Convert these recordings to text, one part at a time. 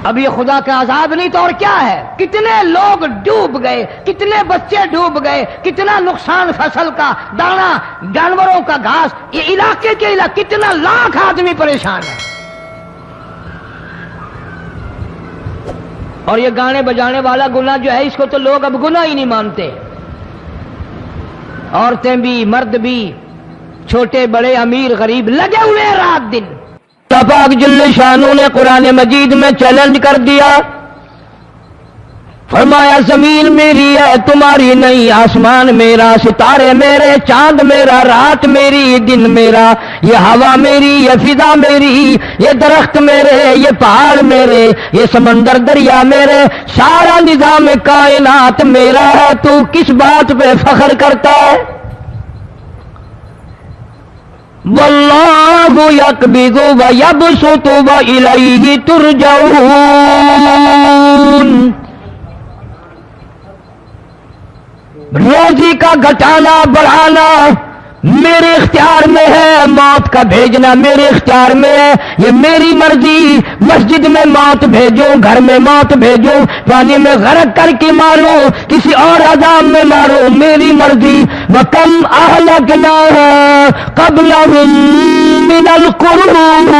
اب یہ خدا کا عذاب نہیں تو اور کیا ہے؟ کتنے لوگ ڈوب گئے، کتنے بچے ڈوب گئے، کتنا نقصان فصل کا، دانا، جانوروں کا گھاس، یہ علاقے کے علاقے کتنا لاکھ آدمی پریشان ہے۔ اور یہ گانے بجانے والا گناہ جو ہے اس کو تو لوگ اب گناہ ہی نہیں مانتے، عورتیں بھی مرد بھی، چھوٹے بڑے امیر غریب لگے ہوئے رات دن۔ پاک جل شانو نے قرآن مجید میں چیلنج کر دیا، فرمایا زمین میری ہے تمہاری نہیں، آسمان میرا، ستارے میرے، چاند میرا، رات میری، دن میرا، یہ ہوا میری، یہ فضا میری، یہ درخت میرے، یہ پہاڑ میرے، یہ سمندر دریا میرے، سارا نظام کائنات میرا ہے، تو کس بات پہ فخر کرتا ہے؟ واللہ یقبض ویبسط والیہ ترجعون، روزی کا گھٹانا بڑھانا میرے اختیار میں ہے، موت کا بھیجنا میرے اختیار میں ہے، یہ میری مرضی، مسجد میں موت بھیجوں، گھر میں موت بھیجوں، پانی میں غرق کر کے مارو، کسی اور عذاب میں مارو، میری مرضی۔ وَكَمْ أَهْلَكْنَا قَبْلَهُم مِّنَ الْقُرُونِ،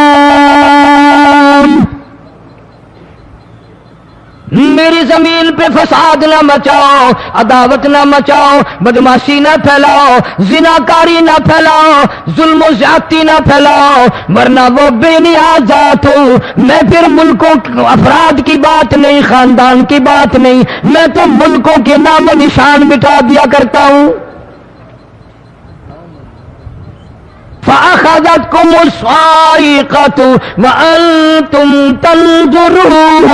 میری زمین پہ فساد نہ مچاؤ، عداوت نہ مچاؤ، بدماشی نہ پھیلاؤ، زناکاری نہ پھیلاؤ، ظلم و زیادتی نہ پھیلاؤ، ورنہ وہ بے نیاز ذات ہوں۔ میں پھر ملکوں افراد کی بات نہیں، خاندان کی بات نہیں، میں تو ملکوں کے نام و نشان مٹا دیا کرتا ہوں۔ فَأَخَذَتْكُمُ الصَّاعِقَةُ وَأَنْتُمْ تَنْظُرُونَ،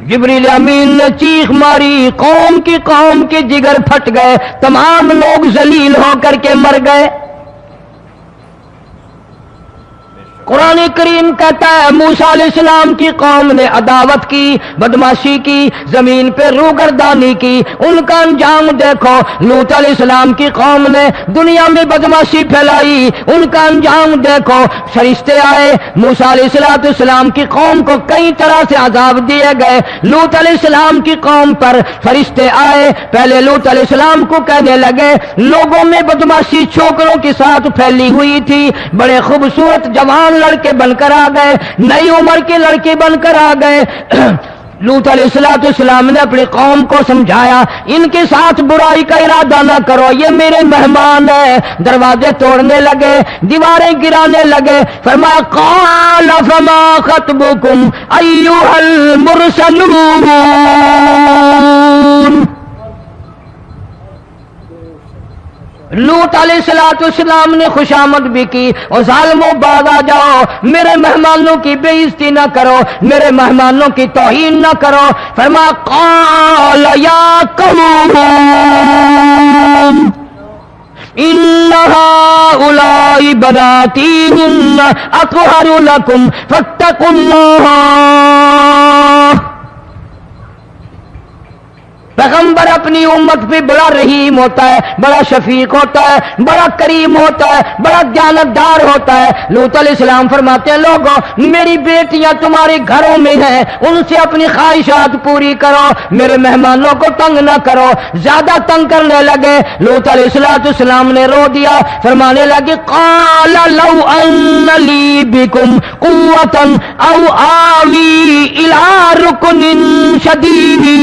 جبریل امین نے چیخ ماری، قوم کے جگر پھٹ گئے، تمام لوگ ذلیل ہو کر کے مر گئے۔ قرآن کریم کہتا ہے موسیٰ علیہ السلام کی قوم نے عداوت کی، بدماشی کی، زمین پہ روگردانی کی، ان کا انجام دیکھو۔ لوط علیہ السلام کی قوم نے دنیا میں بدماشی پھیلائی، ان کا انجام دیکھو۔ فرشتے آئے، موسیٰ علیہ السلام کی قوم کو کئی طرح سے عذاب دیے گئے۔ لوط علیہ السلام کی قوم پر فرشتے آئے، پہلے لوط علیہ السلام کو کہنے لگے، لوگوں میں بدماشی چھوکروں کے ساتھ پھیلی ہوئی تھی، بڑے خوبصورت جوان لڑکے بن کر آ گئے، نئی عمر کے لڑکے بن کر آ گئے۔ لوط علیہ السلام نے اپنی قوم کو سمجھایا، ان کے ساتھ برائی کا ارادہ نہ کرو، یہ میرے مہمان ہیں۔ دروازے توڑنے لگے، دیواریں گرانے لگے، فرمایا قال فما خطبکم ایھا المرسلون، لوط علیہ السلام نے خوشامد بھی کی، اور ظالموں باز آ جاؤ، میرے مہمانوں کی بے عزتی نہ کرو، میرے مہمانوں کی توہین نہ کرو۔ فرمایا قال یا قوم ان هؤلاء بناتی اطہر لکم فاتقوا اللہ۔ پیغمبر اپنی امت پہ بڑا رحیم ہوتا ہے، بڑا شفیق ہوتا ہے، بڑا کریم ہوتا ہے، بڑا دیانتدار ہوتا ہے۔ لوط علیہ السلام فرماتے ہیں لوگوں میری بیٹیاں تمہارے گھروں میں ہیں، ان سے اپنی خواہشات پوری کرو، میرے مہمانوں کو تنگ نہ کرو۔ زیادہ تنگ کرنے لگے، لوط علیہ السلام نے رو دیا، فرمانے لگے قال لو ان لی بکم قوة او آوی الی رکن شدید،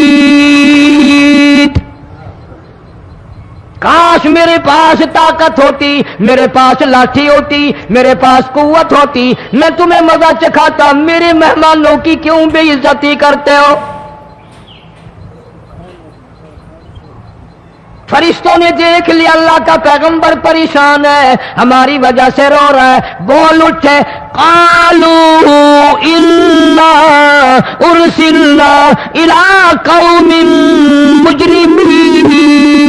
کاش میرے پاس طاقت ہوتی، میرے پاس لاٹھی ہوتی، میرے پاس قوت ہوتی، میں تمہیں مزہ چکھاتا، میرے مہمانوں کی کیوں بے عزتی کرتے ہو؟ فرشتوں نے دیکھ لیا اللہ کا پیغمبر پریشان ہے، ہماری وجہ سے رو رہا ہے، بول اٹھے قالوا انا ارسلنا الى قوم مجرمین۔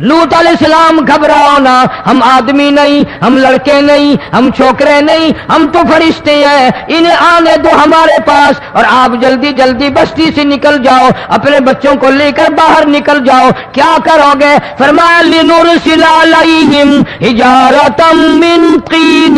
لوط علیہ السلام گھبراؤ نہ، ہم آدمی نہیں، ہم لڑکے نہیں، ہم چھوکرے نہیں، ہم تو فرشتے ہیں، انہیں آنے دو ہمارے پاس، اور آپ جلدی جلدی بستی سے نکل جاؤ، اپنے بچوں کو لے کر باہر نکل جاؤ۔ کیا کرو گے؟ فرمایا لنرسل علیہم حجارۃ من طین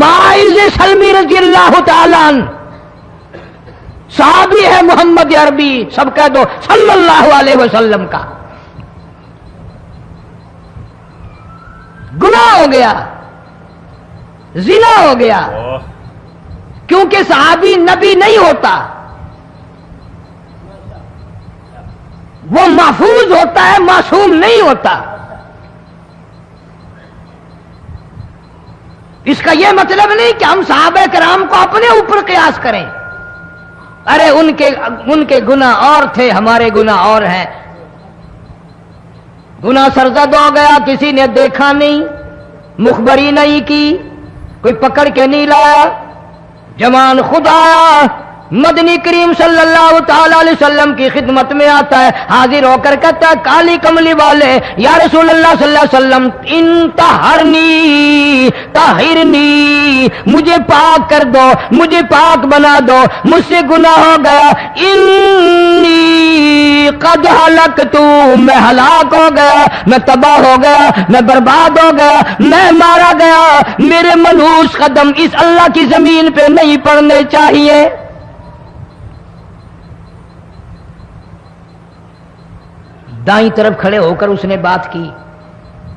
ماعز سلمی رضی اللہ تعالیٰ عنہ صحابی ہے محمد عربی، سب کہہ دو صلی اللہ علیہ وسلم کا، گناہ ہو گیا، زنا ہو گیا، کیونکہ صحابی نبی نہیں ہوتا، وہ محفوظ ہوتا ہے، معصوم نہیں ہوتا۔ اس کا یہ مطلب نہیں کہ ہم صحابہ کرام کو اپنے اوپر قیاس کریں، ارے ان کے گناہ اور تھے، ہمارے گناہ اور ہیں۔ گناہ سرزد ہو گیا، کسی نے دیکھا نہیں، مخبری نہیں کی، کوئی پکڑ کے نہیں لایا، جوان خود آیا، مدنی کریم صلی اللہ تعالی علیہ وسلم کی خدمت میں آتا ہے، حاضر ہو کر کہتا ہے کالی کملی والے یا رسول اللہ صلی اللہ علیہ وسلم انتہرنی طہرنی، مجھے پاک کر دو، مجھے پاک بنا دو، مجھ سے گناہ ہو گیا، انی قد ہلکت، میں ہلاک ہو گیا، میں تباہ ہو گیا، میں برباد ہو گیا، میں مارا گیا، میرے منحوس قدم اس اللہ کی زمین پہ نہیں پڑنے چاہیے۔ دائیں طرف کھڑے ہو کر اس نے بات کی،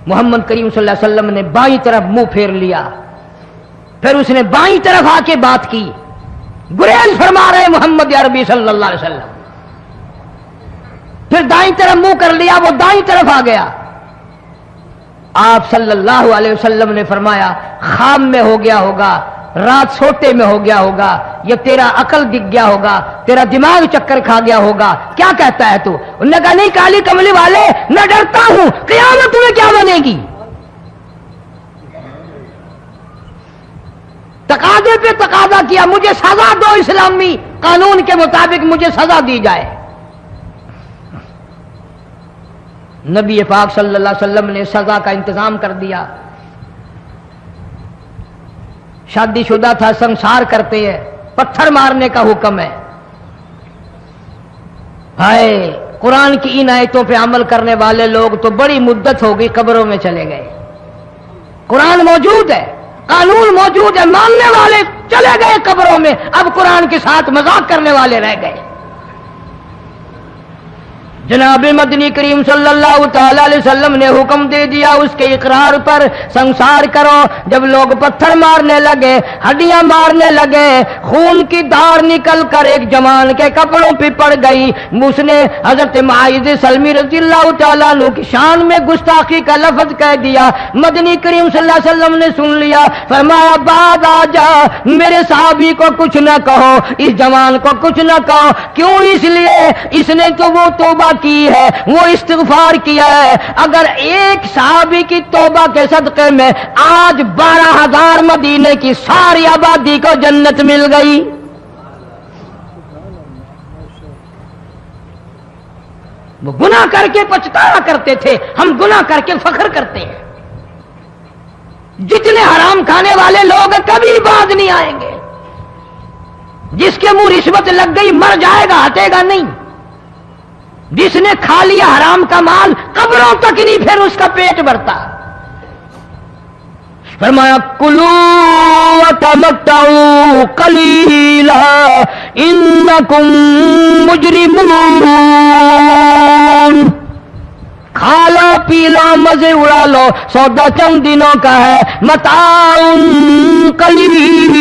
محمد کریم صلی اللہ علیہ وسلم نے بائیں طرف منہ پھیر لیا، پھر اس نے بائیں طرف آ کے بات کی، گریز فرما رہے محمد عربی صلی اللہ علیہ وسلم، پھر دائیں طرف منہ کر لیا، وہ دائیں طرف آ گیا۔ آپ صلی اللہ علیہ وسلم نے فرمایا خواب میں ہو گیا ہوگا، رات سوتے میں ہو گیا ہوگا، یا تیرا عقل دکھ گیا ہوگا، تیرا دماغ چکر کھا گیا ہوگا، کیا کہتا ہے تو؟ انہوں نے کہا نہیں کالی کملی والے، میں ڈرتا ہوں قیامت میں کیا بنے گی، تقاضے پہ تقاضا کیا، مجھے سزا دو، اسلامی قانون کے مطابق مجھے سزا دی جائے۔ نبی پاک صلی اللہ علیہ وسلم نے سزا کا انتظام کر دیا۔ شادی شدہ تھا، سنسار کرتے ہیں، پتھر مارنے کا حکم ہے۔ ہائے قرآن کی ان آیتوں پہ عمل کرنے والے لوگ تو بڑی مدت ہو گئی قبروں میں چلے گئے۔ قرآن موجود ہے، قانون موجود ہے، ماننے والے چلے گئے قبروں میں، اب قرآن کے ساتھ مذاق کرنے والے رہ گئے۔ جناب مدنی کریم صلی اللہ تعالی علیہ وسلم نے حکم دے دیا اس کے اقرار پر سنسار کرو۔ جب لوگ پتھر مارنے لگے، ہڈیاں مارنے لگے، خون کی دھار نکل کر ایک جوان کے کپڑوں پہ پڑ گئی، اس نے حضرت معاذ سلمی رضی اللہ تعالیٰ عنہ کی شان میں گستاخی کا لفظ کہہ دیا۔ مدنی کریم صلی اللہ علیہ وسلم نے سن لیا، فرمایا بعد آ جا، میرے صحابی کو کچھ نہ کہو، اس جوان کو کچھ نہ کہو۔ کیوں؟ اس لیے اس نے تو وہ توبہ کی ہے، وہ استغفار کیا ہے۔ اگر ایک صحابی کی توبہ کے صدقے میں آج 12,000 مدینے کی ساری آبادی کو جنت مل گئی۔ وہ گناہ کر کے پچھتایا کرتے تھے، ہم گناہ کر کے فخر کرتے ہیں۔ جتنے حرام کھانے والے لوگ کبھی باز نہیں آئیں گے۔ جس کے منہ رشوت لگ گئی مر جائے گا، ہٹے گا نہیں۔ جس نے کھا لیا حرام کا مال قبروں تک نہیں پھر اس کا پیٹ بھرتا۔ فرمایا کلوا وتمتعوا قلیلا انکم مجرمون، کھا لو پی لو مزے اڑا لو، سودا چند دنوں کا ہے، متاع قلیل،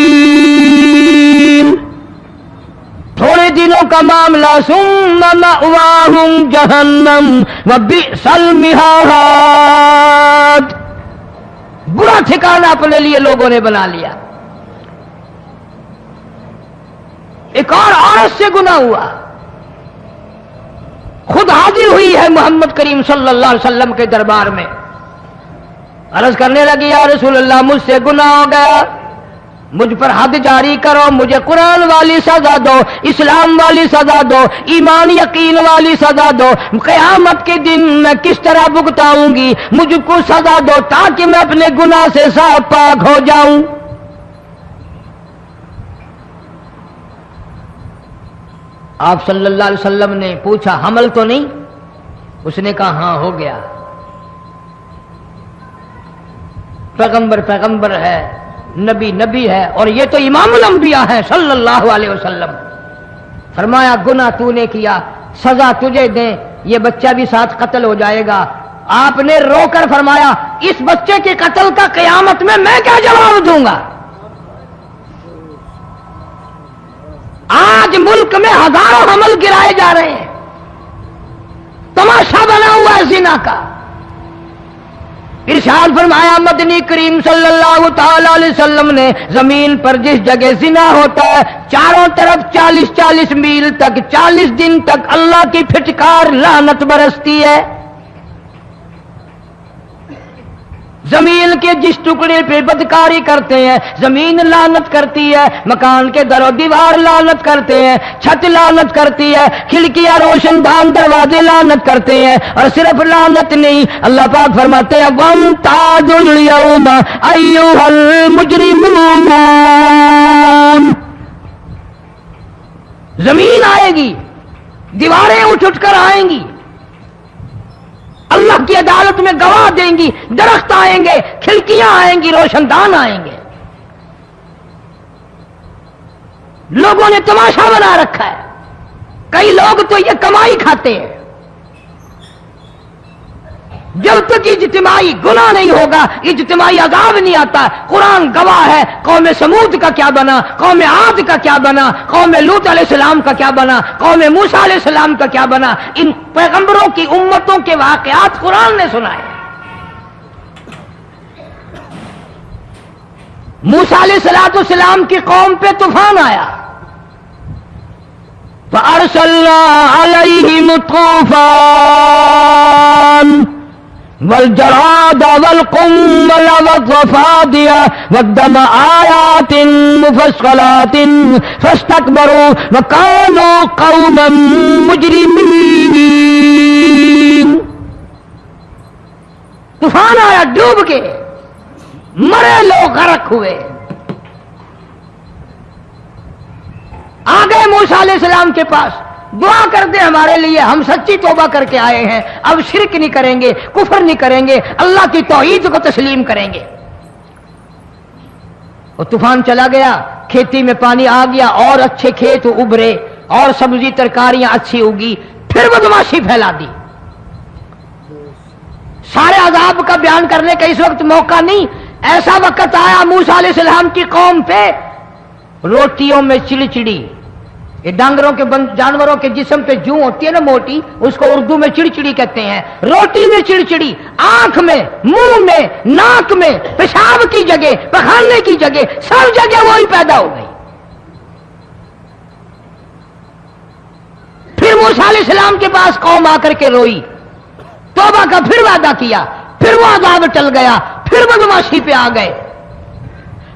تھوڑے دنوں کا معاملہ، ثم مأواہم جہنم وبئس المہاد، برا ٹھکانہ اپنے لیے لوگوں نے بنا لیا۔ ایک اور عورت سے گناہ ہوا، خود حاضر ہوئی ہے محمد کریم صلی اللہ علیہ وسلم کے دربار میں، عرض کرنے لگی یا رسول اللہ مجھ سے گناہ ہو گیا، مجھ پر حد جاری کرو، مجھے قرآن والی سزا دو، اسلام والی سزا دو، ایمان یقین والی سزا دو، قیامت کے دن میں کس طرح بھگتاؤں گی، مجھ کو سزا دو تاکہ میں اپنے گناہ سے صاف پاک ہو جاؤں۔ آپ صلی اللہ علیہ وسلم نے پوچھا حمل تو نہیں؟ اس نے کہا ہاں ہو گیا۔ پیغمبر پیغمبر ہے، نبی نبی ہے، اور یہ تو امام الانبیاء ہے صلی اللہ علیہ وسلم۔ فرمایا گناہ تو نے کیا، سزا تجھے دیں، یہ بچہ بھی ساتھ قتل ہو جائے گا۔ آپ نے رو کر فرمایا اس بچے کے قتل کا قیامت میں کیا جواب دوں گا؟ آج ملک میں ہزاروں حمل گرائے جا رہے ہیں، تماشا بنا ہوا ہے زنا کا۔ ارشاد فرمایا مدنی کریم صلی اللہ تعالی علیہ وسلم نے زمین پر جس جگہ زنا ہوتا ہے چاروں طرف 40 میل تک 40 دن تک اللہ کی پھٹکار لعنت برستی ہے۔ زمین کے جس ٹکڑے پہ بدکاری کرتے ہیں زمین لعنت کرتی ہے، مکان کے در و دیوار لعنت کرتے ہیں، چھت لعنت کرتی ہے، کھڑکیاں روشن دان دروازے لعنت کرتے ہیں، اور صرف لعنت نہیں، اللہ پاک فرماتے ہیں وَامْتَازُوا الْيَوْمَ أَيُّهَا الْمُجْرِمُونَ۔ زمین آئے گی، دیواریں اٹھ کر آئیں گی، اللہ کی عدالت میں گواہ دیں گی، درخت آئیں گے، کھڑکیاں آئیں گی، روشن دان آئیں گے۔ لوگوں نے تماشا بنا رکھا ہے، کئی لوگ تو یہ کمائی کھاتے ہیں۔ جب تک اجتماعی گناہ نہیں ہوگا اجتماعی عذاب نہیں آتا۔ قرآن گواہ ہے، قوم سمود کا کیا بنا، قوم عاد کا کیا بنا، قوم لوط علیہ السلام کا کیا بنا، قوم موسیٰ علیہ السلام کا کیا بنا۔ ان پیغمبروں کی امتوں کے واقعات قرآن نے سنائے۔ موسیٰ علیہ السلام کی قوم پہ طوفان آیا، فَأَرْسَلْنَا عَلَيْهِمُ الطُّوفَانَ والجراد والقمل والضفادع والدم آيات مفصلات فاستكبروا وكانوا قوما مجرمين۔ طوفان آیا، ڈوب کے مرے لوگ غرق ہوئے۔ آ گئے موسیٰ علیہ السلام کے پاس، دعا کر دے ہمارے لیے، ہم سچی توبہ کر کے آئے ہیں، اب شرک نہیں کریں گے، کفر نہیں کریں گے، اللہ کی توحید کو تسلیم کریں گے۔ اور طوفان چلا گیا، کھیتی میں پانی آ گیا، اور اچھے کھیت ابھرے، اور سبزی ترکاریاں اچھی اگی، پھر بدماشی پھیلا دی۔ سارے عذاب کا بیان کرنے کا اس وقت موقع نہیں، ایسا وقت آیا موسیٰ علیہ السلام کی قوم پہ روٹیوں میں چڑچڑی، یہ ڈانگروں کے جانوروں کے جسم پہ جوں ہوتی ہے نا موٹی، اس کو اردو میں چڑچڑی کہتے ہیں۔ روٹی میں چڑچڑی، آنکھ میں، منہ میں، ناک میں، پیشاب کی جگہ، پخانے کی جگہ، سب جگہ وہی پیدا ہو گئی۔ پھر موسیٰ علیہ السلام کے پاس قوم آ کر کے روئی، توبہ کا پھر وعدہ کیا، پھر وہ عذاب ٹل گیا، پھر بدماشی پہ آ گئے۔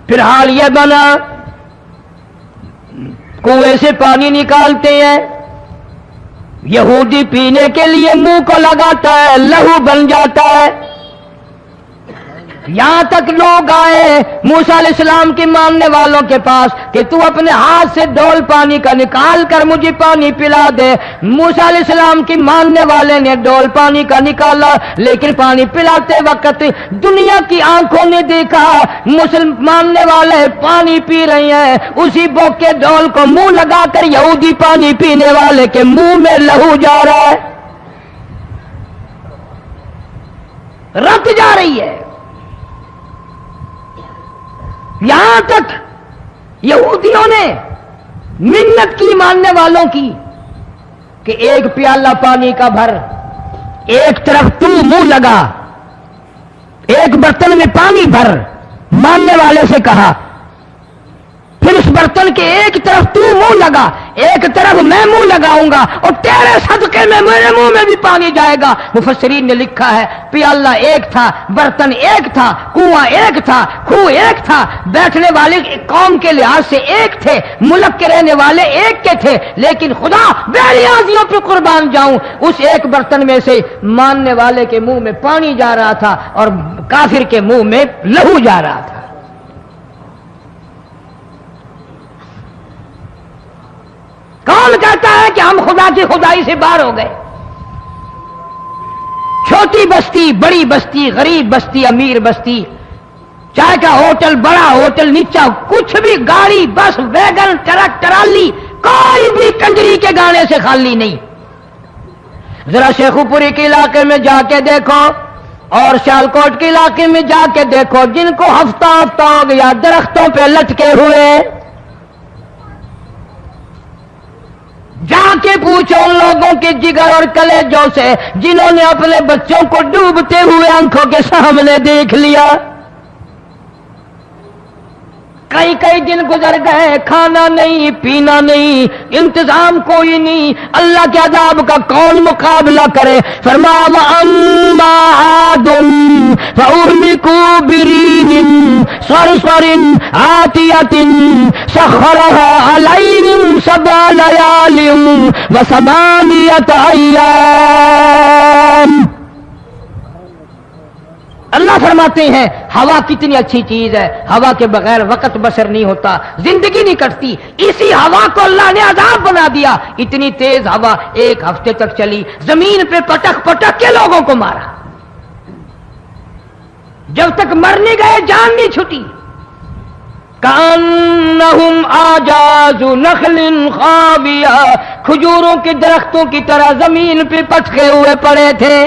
پھر حال یہ بنا کنویں سے پانی نکالتے ہیں، یہودی پینے کے لیے منہ کو لگاتا ہے، لہو بن جاتا ہے۔ یہاں تک لوگ آئے موسیٰ علیہ السلام کی ماننے والوں کے پاس کہ تو اپنے ہاتھ سے ڈول پانی کا نکال کر مجھے پانی پلا دے۔ موسیٰ علیہ السلام کی ماننے والے نے ڈول پانی کا نکالا، لیکن پانی پلاتے وقت دنیا کی آنکھوں نے دیکھا ماننے والے پانی پی رہے ہیں، اسی بوک کے ڈول کو منہ لگا کر یہودی پانی پینے والے کے منہ میں لہو جا رہا ہے، رت جا رہی ہے۔ یہاں تک یہودیوں نے منت کی ماننے والوں کی کہ ایک پیالہ پانی کا بھر، ایک طرف تو منہ لگا، ایک برتن میں پانی بھر، ماننے والے سے کہا، پھر اس برتن کے ایک طرف تو منہ لگا، ایک طرف میں منہ لگاؤں گا، اور تیرے صدقے میں میرے منہ میں بھی پانی جائے گا۔ مفسرین نے لکھا ہے پیالہ ایک تھا، برتن ایک تھا، کنواں ایک تھا، کھو ایک تھا، بیٹھنے والے قوم کے لحاظ سے ایک تھے، ملک کے رہنے والے ایک کے تھے، لیکن خدا بے نیازیوں پہ قربان جاؤں، اس ایک برتن میں سے ماننے والے کے منہ میں پانی جا رہا تھا اور کافر کے منہ میں لہو جا رہا تھا۔ کون کہتا ہے کہ ہم خدا کی خدائی سے باہر ہو گئے؟ چھوٹی بستی، بڑی بستی، غریب بستی، امیر بستی، چاہے کا ہوٹل بڑا ہوٹل نیچا کچھ بھی گاڑی بس ویگن ٹرک ٹرالی کوئی بھی کنجری کے گانے سے خالی نہیں. ذرا شیخو پوری کے علاقے میں جا کے دیکھو اور سیالکوٹ کے علاقے میں جا کے دیکھو جن کو ہفتہ ہفتہ ہو گیا درختوں پہ لٹکے ہوئے، جا کے پوچھو ان لوگوں کے جگر اور کلیجوں سے جنہوں نے اپنے بچوں کو ڈوبتے ہوئے آنکھوں کے سامنے دیکھ لیا. کئی کئی دن گزر گئے، کھانا نہیں پینا نہیں، انتظام کوئی نہیں، اللہ کے عذاب کا کون مقابلہ کرے؟ فرمایا وَأَمَّا عَادٌ فَأُهْلِكُوا بِرِيحٍ صَرْصَرٍ عَاتِيَةٍ سَخَّرَهَا عَلَيْهِمْ 7 لَيَالٍ و8 أَيَّامٍ. اللہ فرماتے ہیں ہوا کتنی اچھی چیز ہے، ہوا کے بغیر وقت بسر نہیں ہوتا، زندگی نہیں کٹتی. اسی ہوا کو اللہ نے عذاب بنا دیا. اتنی تیز ہوا 1 ہفتے تک چلی، زمین پہ پٹک پٹک کے لوگوں کو مارا، جب تک مر نہیں گئے جان نہیں چھٹی. کأنہم اعجاز نخل خاویہ، کھجوروں کے درختوں کی طرح زمین پہ پٹکے ہوئے پڑے تھے.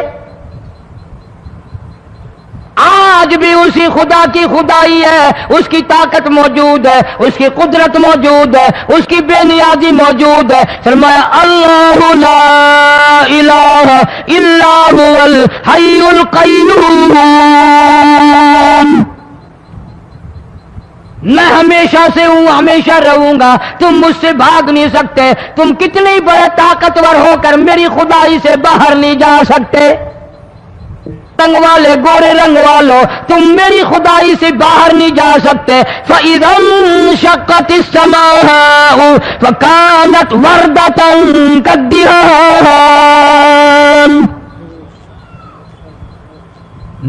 آج بھی اسی خدا کی خدائی ہے، اس کی طاقت موجود ہے، اس کی قدرت موجود ہے، اس کی بے نیازی موجود ہے. فرمایا اللہ لا الہ الا هو الحی القیوم. میں ہمیشہ سے ہوں، ہمیشہ رہوں گا، تم مجھ سے بھاگ نہیں سکتے. تم کتنے بڑے طاقتور ہو کر میری خدائی سے باہر نہیں جا سکتے. رنگ والے گورے رنگ والو تم میری خدائی سے باہر نہیں جا سکتے. فَإِذَا انشَقَّتِ السَّمَاءُ فَكَانَتْ وَرْدَةً كَالدِّهَانِ.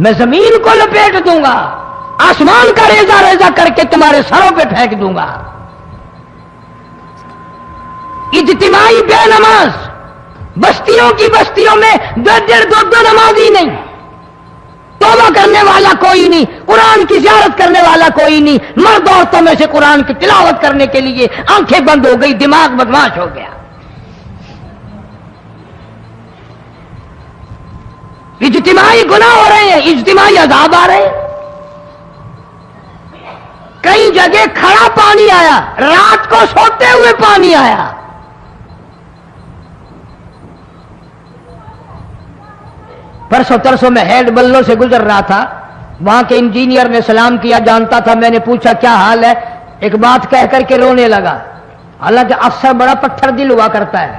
میں زمین کو لپیٹ دوں گا، آسمان کا ریزہ ریزہ کر کے تمہارے سروں پہ پھینک دوں گا. اجتماعی بے نماز، بستیوں کی بستیوں میں 2 نمازی نہیں، توبہ کرنے والا کوئی نہیں، قرآن کی زیارت کرنے والا کوئی نہیں. مرد عورتوں میں سے قرآن کی تلاوت کرنے کے لیے آنکھیں بند ہو گئی، دماغ بدماش ہو گیا. اجتماعی گناہ ہو رہے ہیں، اجتماعی عذاب آ رہے ہیں. کئی جگہ کھڑا پانی آیا، رات کو سوتے ہوئے پانی آیا. پرسوں ترسوں میں ہیڈ بلوں سے گزر رہا تھا، وہاں کے انجینئر نے سلام کیا، جانتا تھا. میں نے پوچھا کیا حال ہے؟ ایک بات کہہ کر کے رونے لگا. حالانکہ افسر بڑا پتھر دل ہوا کرتا ہے،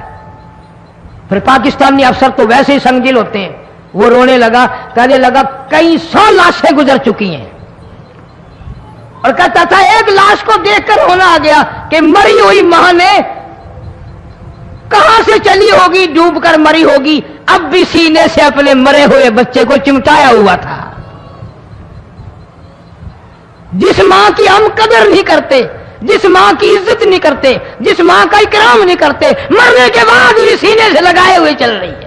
پھر پاکستانی افسر تو ویسے ہی سنگ دل ہوتے ہیں. وہ رونے لگا، کہنے لگا کئی 100 لاشیں گزر چکی ہیں، اور کہتا تھا ایک لاش کو دیکھ کر ہونا آ گیا کہ مری ہوئی ماں نے کہاں سے چلی ہوگی، ڈوب کر مری ہوگی، اب بھی سینے سے اپنے مرے ہوئے بچے کو چمٹایا ہوا تھا. جس ماں کی ہم قدر نہیں کرتے، جس ماں کی عزت نہیں کرتے، جس ماں کا اکرام نہیں کرتے، مرنے کے بعد بھی سینے سے لگائے ہوئے چل رہی ہے.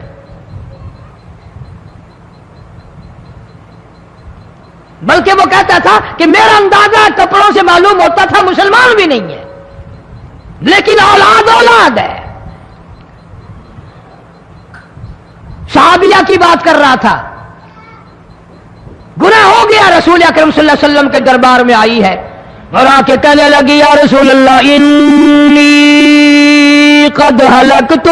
بلکہ وہ کہتا تھا کہ میرا اندازہ کپڑوں سے معلوم ہوتا تھا مسلمان بھی نہیں ہے، لیکن اولاد اولاد ہے. صحابیہ کی بات کر رہا تھا، گناہ ہو گیا، رسول اکرم صلی اللہ علیہ وسلم کے دربار میں آئی ہے اور آ کے کہنے لگی یا رسول اللہ انی قد ہلکت،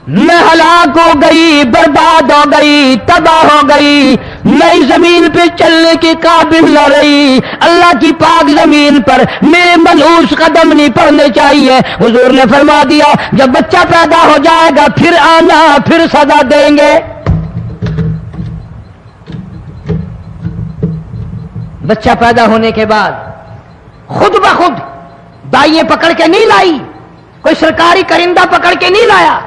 میں ہلاک ہو گئی، برباد ہو گئی، تباہ ہو گئی، میں زمین پہ چلنے کے قابل نہ رہی، اللہ کی پاک زمین پر میرے منحوس قدم نہیں پڑنے چاہیے. حضور نے فرما دیا جب بچہ پیدا ہو جائے گا پھر آنا، پھر سزا دیں گے. بچہ پیدا ہونے کے بعد خود بخود دائیں پکڑ کے نہیں لائی، کوئی سرکاری کرندہ پکڑ کے نہیں لایا،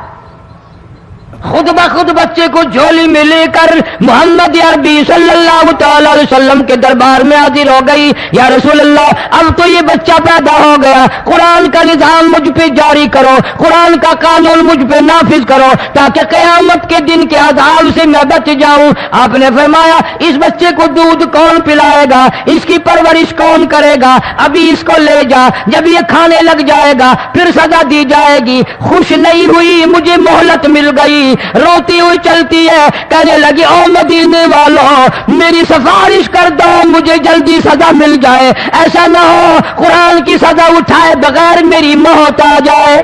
خود بخود بچے کو جھولی میں لے کر محمد عربی صلی اللہ تعالی علیہ وسلم کے دربار میں حاضر ہو گئی. یا رسول اللہ اب تو یہ بچہ پیدا ہو گیا, قرآن کا نظام مجھ پہ جاری کرو, قرآن کا قانون مجھ پہ نافذ کرو تاکہ قیامت کے دن کے عذاب سے میں بچ جاؤں. آپ نے فرمایا اس بچے کو دودھ کون پلائے گا, اس کی پرورش کون کرے گا, ابھی اس کو لے جا, جب یہ کھانے لگ جائے گا پھر سزا دی جائے گی. خوش نہیں ہوئی, مجھے مہلت مل گئی, روتی ہوئی چلتی ہے, کہنے لگی او مدینے والوں میری سفارش کر دو, مجھے جلدی سزا مل جائے, ایسا نہ ہو قرآن کی سزا اٹھائے بغیر میری موت آ جائے.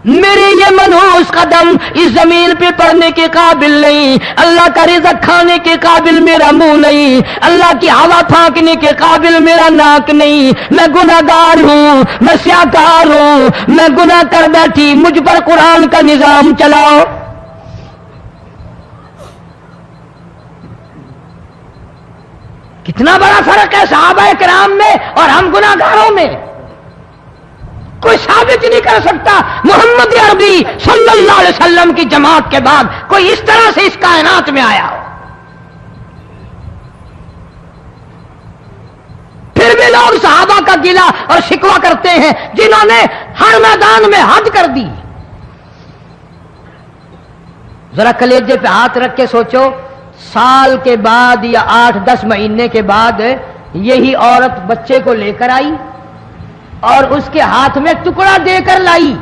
میرے یہ منحوس قدم اس زمین پہ پڑنے کے قابل نہیں, اللہ کا رزق کھانے کے قابل میرا منہ نہیں, اللہ کی ہوا پھانکنے کے قابل میرا ناک نہیں, میں گناہگار ہوں, میں سیاکار ہوں, میں گناہ کر بیٹھی, مجھ پر قرآن کا نظام چلاؤ. کتنا بڑا فرق ہے صحابہ کرام میں اور ہم گناہگاروں میں. کوئی ثابت نہیں کر سکتا محمد عربی صلی اللہ علیہ وسلم کی جماعت کے بعد کوئی اس طرح سے اس کائنات میں آیا ہو. پھر بھی لوگ صحابہ کا گلہ اور شکوہ کرتے ہیں جنہوں نے ہر میدان میں حد کر دی. ذرا کلیجے پہ ہاتھ رکھ کے سوچو, سال کے بعد یا 8-10 مہینے کے بعد یہی عورت بچے کو لے کر آئی اور اس کے ہاتھ میں ٹکڑا دے کر لائی,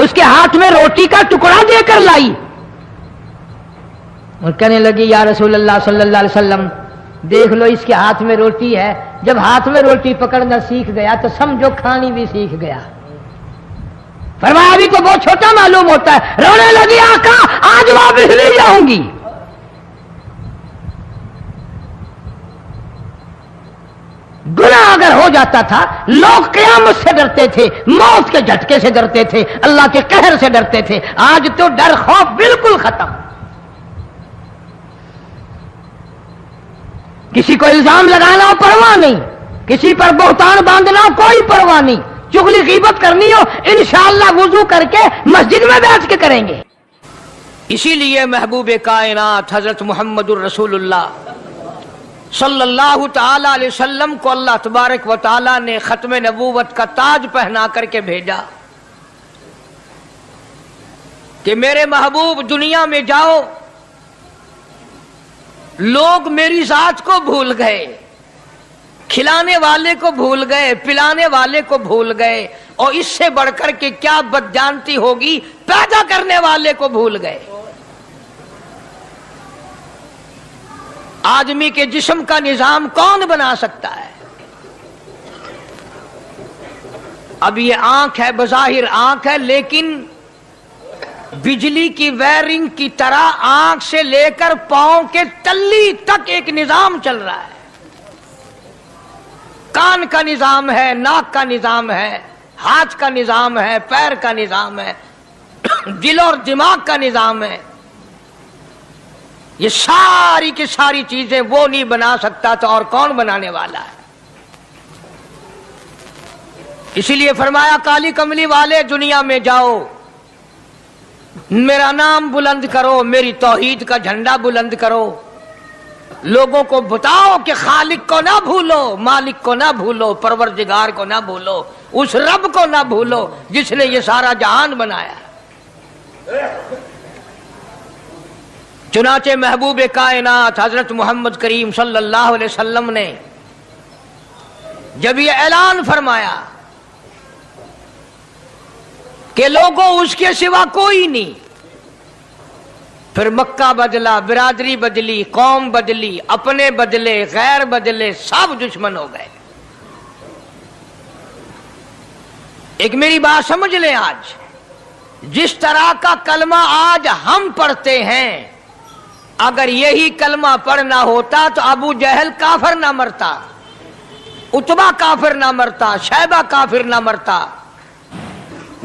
اس کے ہاتھ میں روٹی کا ٹکڑا دے کر لائی اور کہنے لگی یا رسول اللہ صلی اللہ علیہ وسلم دیکھ لو اس کے ہاتھ میں روٹی ہے, جب ہاتھ میں روٹی پکڑنا سیکھ گیا تو سمجھو کھانی بھی سیکھ گیا. فرمایا ابھی تو بہت چھوٹا معلوم ہوتا ہے. رونے لگی آقا آج واپس لے جاؤں گی. گناہ اگر ہو جاتا تھا لوگ قیامت سے ڈرتے تھے, موت کے جھٹکے سے ڈرتے تھے, اللہ کے قہر سے ڈرتے تھے. آج تو ڈر خوف بالکل ختم. کسی کو الزام لگانا ہو پرواہ نہیں, کسی پر بہتان باندھنا ہو کوئی پرواہ نہیں, چغلی غیبت کرنی ہو انشاءاللہ وضو کر کے مسجد میں بیٹھ کے کریں گے. اسی لیے محبوب کائنات حضرت محمد الرسول اللہ صلی اللہ تعالی علیہ وسلم کو اللہ تبارک و تعالی نے ختم نبوت کا تاج پہنا کر کے بھیجا کہ میرے محبوب دنیا میں جاؤ, لوگ میری ذات کو بھول گئے, کھلانے والے کو بھول گئے, پلانے والے کو بھول گئے, اور اس سے بڑھ کر کے کیا بدجانتی ہوگی پیدا کرنے والے کو بھول گئے. آدمی کے جسم کا نظام کون بنا سکتا ہے؟ اب یہ آنکھ ہے, بظاہر آنکھ ہے, لیکن بجلی کی وائرنگ کی طرح آنکھ سے لے کر پاؤں کے تلی تک ایک نظام چل رہا ہے. کان کا نظام ہے, ناک کا نظام ہے, ہاتھ کا نظام ہے, پیر کا نظام ہے, دل اور دماغ کا نظام ہے. یہ ساری کی ساری چیزیں وہ نہیں بنا سکتا تو اور کون بنانے والا ہے؟ اسی لیے فرمایا کالی کملی والے دنیا میں جاؤ, میرا نام بلند کرو, میری توحید کا جھنڈا بلند کرو, لوگوں کو بتاؤ کہ خالق کو نہ بھولو, مالک کو نہ بھولو, پروردگار کو نہ بھولو, اس رب کو نہ بھولو جس نے یہ سارا جہان بنایا. چنانچہ محبوب کائنات حضرت محمد کریم صلی اللہ علیہ وسلم نے جب یہ اعلان فرمایا کہ لوگوں اس کے سوا کوئی نہیں, پھر مکہ بدلا, برادری بدلی, قوم بدلی, اپنے بدلے, غیر بدلے, سب دشمن ہو گئے. ایک میری بات سمجھ لیں, آج جس طرح کا کلمہ آج ہم پڑھتے ہیں, اگر یہی کلمہ پڑھنا ہوتا تو ابو جہل کافر نہ مرتا, عتبہ کافر نہ مرتا, شیبہ کافر نہ مرتا,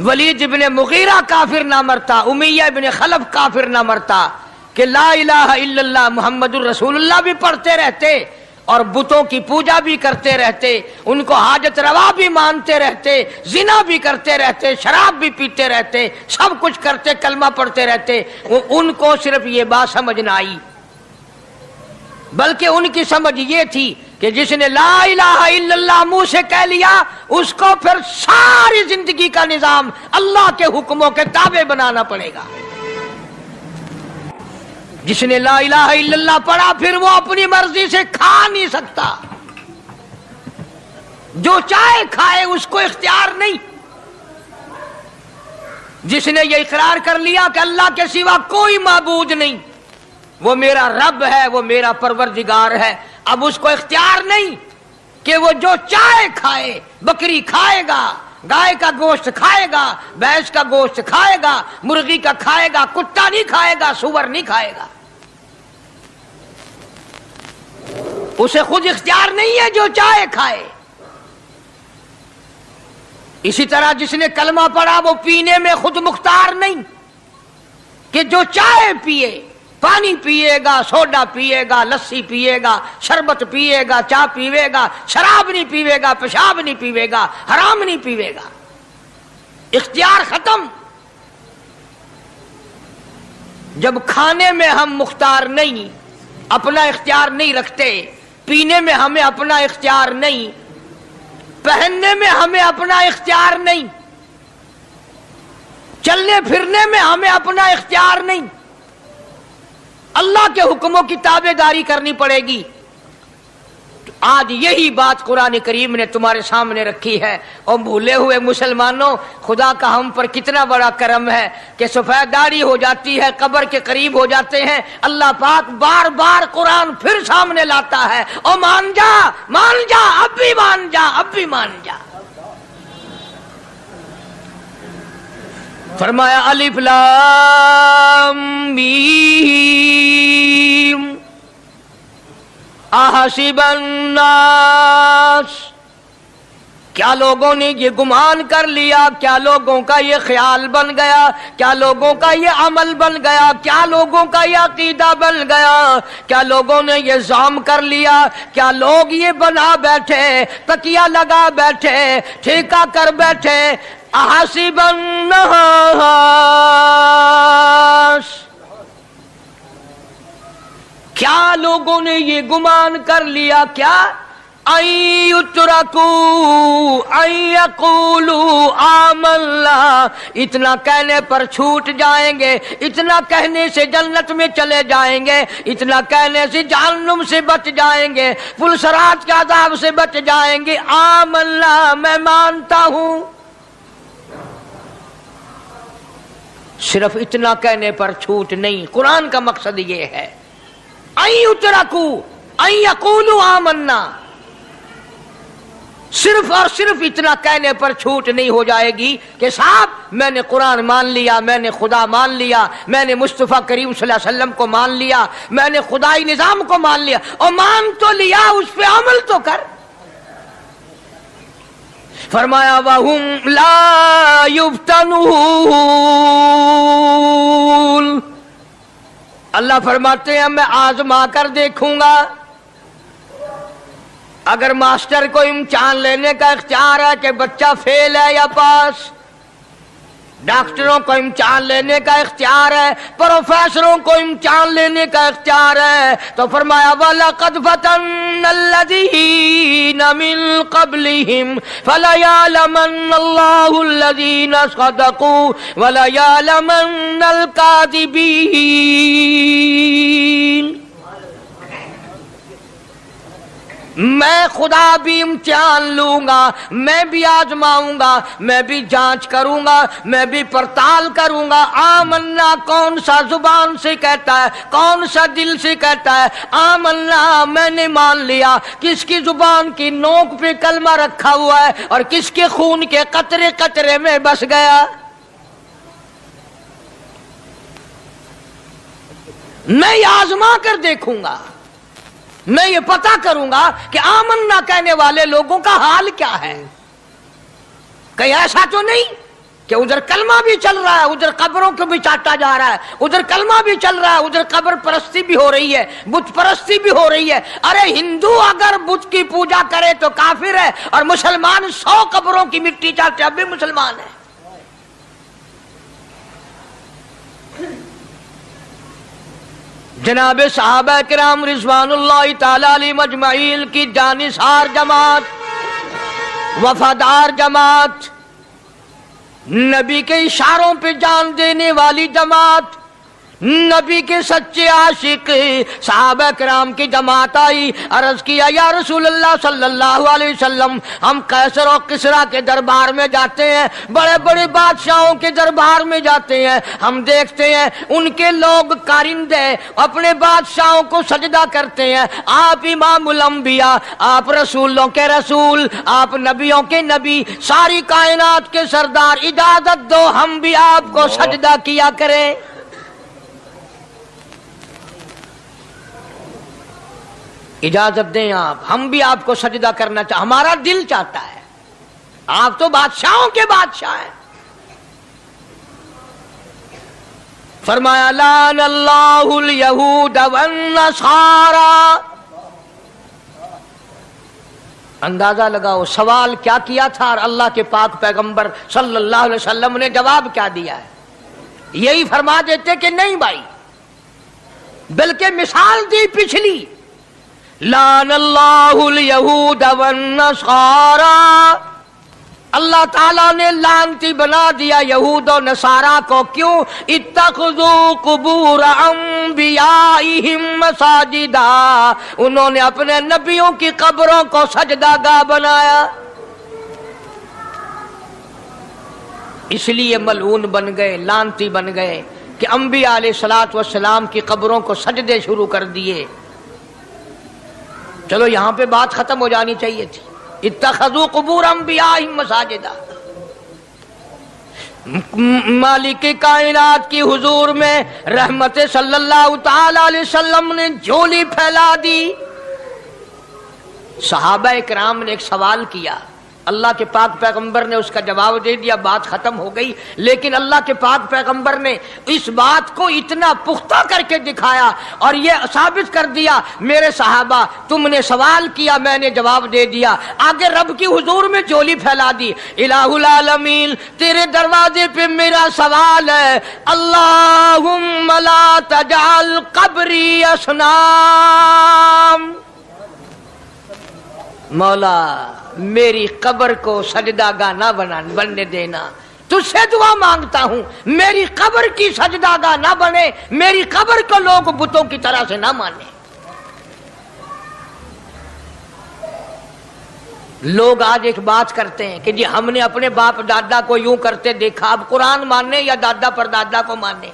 ولید ابن مغیرہ کافر نہ مرتا, امیہ ابن خلف کافر نہ مرتا, کہ لا الہ الا اللہ محمد الرسول اللہ بھی پڑھتے رہتے اور بتوں کی پوجا بھی کرتے رہتے، ان کو حاجت روا بھی مانتے رہتے، زنا بھی کرتے رہتے، شراب بھی پیتے رہتے، سب کچھ کرتے، کلمہ پڑھتے رہتے، ان کو صرف یہ بات سمجھ نہ آئی، بلکہ ان کی سمجھ یہ تھی کہ جس نے لا الہ الا اللہ منہ سے کہہ لیا اس کو پھر ساری زندگی کا نظام اللہ کے حکموں کے تابع بنانا پڑے گا۔ جس نے لا الہ الا اللہ پڑھا پھر وہ اپنی مرضی سے کھا نہیں سکتا، جو چاہے کھائے، اس کو اختیار نہیں۔ جس نے یہ اقرار کر لیا کہ اللہ کے سوا کوئی معبود نہیں، وہ میرا رب ہے، وہ میرا پروردگار ہے، اب اس کو اختیار نہیں کہ وہ جو چاہے کھائے، بکری کھائے گا، گائے کا گوشت کھائے گا، بھینس کا گوشت کھائے گا، مرغی کا کھائے گا، کتا نہیں کھائے گا، سور نہیں کھائے گا، اسے خود اختیار نہیں ہے، جو چاہے کھائے۔ اسی طرح جس نے کلمہ پڑھا وہ پینے میں خود مختار نہیں کہ جو چاہے پیے، پانی پیے گا، سوڈا پیے گا، لسی پیے گا، شربت پیے گا، چائے پیوے گا، شراب نہیں پیوے گا، پیشاب نہیں پیوے گا، حرام نہیں پیوے گا، اختیار ختم۔ جب کھانے میں ہم مختار نہیں، اپنا اختیار نہیں رکھتے، پینے میں ہمیں اپنا اختیار نہیں، پہننے میں ہمیں اپنا اختیار نہیں، چلنے پھرنے میں ہمیں اپنا اختیار نہیں، اللہ کے حکموں کی تابع داری کرنی پڑے گی۔ آج یہی بات قرآن کریم نے تمہارے سامنے رکھی ہے۔ اور بھولے ہوئے مسلمانوں، خدا کا ہم پر کتنا بڑا کرم ہے کہ سفید داڑھی ہو جاتی ہے، قبر کے قریب ہو جاتے ہیں، اللہ پاک بار بار قرآن پھر سامنے لاتا ہے، اور مان جا، مان جا، اب بھی مان جا، اب بھی مان جا۔ فرمایا الف لام میم احسب الناس، کیا لوگوں نے یہ گمان کر لیا، کیا لوگوں کا یہ خیال بن گیا، کیا لوگوں کا یہ عمل بن گیا، کیا لوگوں کا یہ عقیدہ بن گیا، کیا لوگوں نے یہ زعم کر لیا، کیا لوگ یہ بنا بیٹھے، تکیہ لگا بیٹھے، ٹھیکہ کر بیٹھے، احسب الناس، کیا لوگوں نے یہ گمان کر لیا، کیا ان یترکوا ان یقولوا آمنا، اتنا کہنے پر چھوٹ جائیں گے، اتنا کہنے سے جنت میں چلے جائیں گے، اتنا کہنے سے جہنم سے بچ جائیں گے، پلسرات کے عذاب سے بچ جائیں گے، آمنا میں مانتا ہوں۔ صرف اتنا کہنے پر چھوٹ نہیں، قرآن کا مقصد یہ ہے ان یترکوا ان یقولوا آمنا، صرف اور صرف اتنا کہنے پر چھوٹ نہیں ہو جائے گی کہ صاحب میں نے قرآن مان لیا، میں نے خدا مان لیا، میں نے مصطفیٰ کریم صلی اللہ علیہ وسلم کو مان لیا، میں نے خدائی نظام کو مان لیا، اور مان تو لیا، اس پہ عمل تو کر۔ فرمایا وَهُمْ لَا يُفْتَنُونَ، اللہ فرماتے ہیں میں آزما کر دیکھوں گا۔ اگر ماسٹر کو امتحان لینے کا اختیار ہے کہ بچہ فیل ہے یا پاس، ڈاکٹروں کو امتحان لینے کا اختیار ہے، پروفیسروں کو امتحان لینے کا اختیار ہے، تو فرمایا وَلَقَدْ فَتَنَّا الَّذِينَ مِن قَبْلِهِمْ فَلَيَعْلَمَنَّ اللَّهُ الَّذِينَ صَدَقُوا وَلَيَعْلَمَنَّ الْكَاذِبِينَ۔ میں خدا بھی امتحان لوں گا، میں بھی آزماؤں گا، میں بھی جانچ کروں گا، میں بھی پڑتال کروں گا۔ آمنا کون سا زبان سے کہتا ہے، کون سا دل سے کہتا ہے آمنا میں نے مان لیا، کس کی زبان کی نوک پہ کلمہ رکھا ہوا ہے اور کس کے خون کے قطرے قطرے میں بس گیا۔ میں یہ آزما کر دیکھوں گا، میں یہ پتہ کروں گا کہ آمنا کہنے والے لوگوں کا حال کیا ہے، کہیں ایسا تو نہیں کہ ادھر کلمہ بھی چل رہا ہے، ادھر قبروں کو بھی چاٹا جا رہا ہے، ادھر کلمہ بھی چل رہا ہے، ادھر قبر پرستی بھی ہو رہی ہے، بت پرستی بھی ہو رہی ہے۔ ارے ہندو اگر بت کی پوجا کرے تو کافر ہے، اور مسلمان 100 قبروں کی مٹی چاٹے اب بھی مسلمان ہے۔ جناب صحابہ کرام رضوان اللہ تعالی علیہم اجمعین کی جانثار جماعت، وفادار جماعت، نبی کے اشاروں پہ جان دینے والی جماعت، نبی کے سچے عاشق صحابہ کرام کی جماعت آئی، عرض کیا یا رسول اللہ صلی اللہ علیہ وسلم، ہم قیصر اور کسریٰ کے دربار میں جاتے ہیں، بڑے بڑے بادشاہوں کے دربار میں جاتے ہیں، ہم دیکھتے ہیں ان کے لوگ کارندے اپنے بادشاہوں کو سجدہ کرتے ہیں، آپ امام الانبیاء، آپ رسولوں کے رسول، آپ نبیوں کے نبی، ساری کائنات کے سردار، اجازت دو ہم بھی آپ کو سجدہ کیا کریں۔ اجازت دیں آپ، ہم بھی آپ کو سجدہ کرنا چاہتے، ہمارا دل چاہتا ہے، آپ تو بادشاہوں کے بادشاہ ہیں۔ فرمایا لعن اللہ الیہود والنصارى۔ اندازہ لگاؤ سوال کیا کیا تھا اور اللہ کے پاک پیغمبر صلی اللہ علیہ وسلم نے جواب کیا دیا ہے؟ یہی فرما دیتے کہ نہیں بھائی، بلکہ مثال دی پچھلی، لعن اللہ الیہود والنصارى، اللہ تعالیٰ نے لعنتی بنا دیا یہود و نصارہ کو، کیوں؟ اتخذوا قبور انبیائہم مساجدا، انہوں نے اپنے نبیوں کی قبروں کو سجدہ گاہ بنایا، اس لیے ملعون بن گئے، لعنتی بن گئے کہ انبیاء علیہ السلام کی قبروں کو سجدے شروع کر دیے۔ چلو یہاں پہ بات ختم ہو جانی چاہیے تھی، اتخذوا قبور انبیائہم مساجدا۔ مالک کائنات کی حضور میں رحمت صلی اللہ تعالی علیہ وسلم نے جھولی پھیلا دی۔ صحابہ اکرام نے ایک سوال کیا، اللہ کے پاک پیغمبر نے اس کا جواب دے دیا، بات ختم ہو گئی، لیکن اللہ کے پاک پیغمبر نے اس بات کو اتنا پختہ کر کے دکھایا اور یہ ثابت کر دیا، میرے صحابہ تم نے سوال کیا، میں نے جواب دے دیا، آگے رب کی حضور میں جھولی پھیلا دی۔ الہ العالمین تیرے دروازے پہ میرا سوال ہے، اللہم لا تجعل قبری اصنام، مولا میری قبر کو سجدہ گاہ نہ بننے دینا، تجھ سے دعا مانگتا ہوں میری قبر کی سجدہ گاہ نہ بنے، میری قبر کو لوگ بتوں کی طرح سے نہ مانے۔ لوگ آج ایک بات کرتے ہیں کہ جی ہم نے اپنے باپ دادا کو یوں کرتے دیکھا، اب قرآن ماننے یا دادا پر دادا کو ماننے؟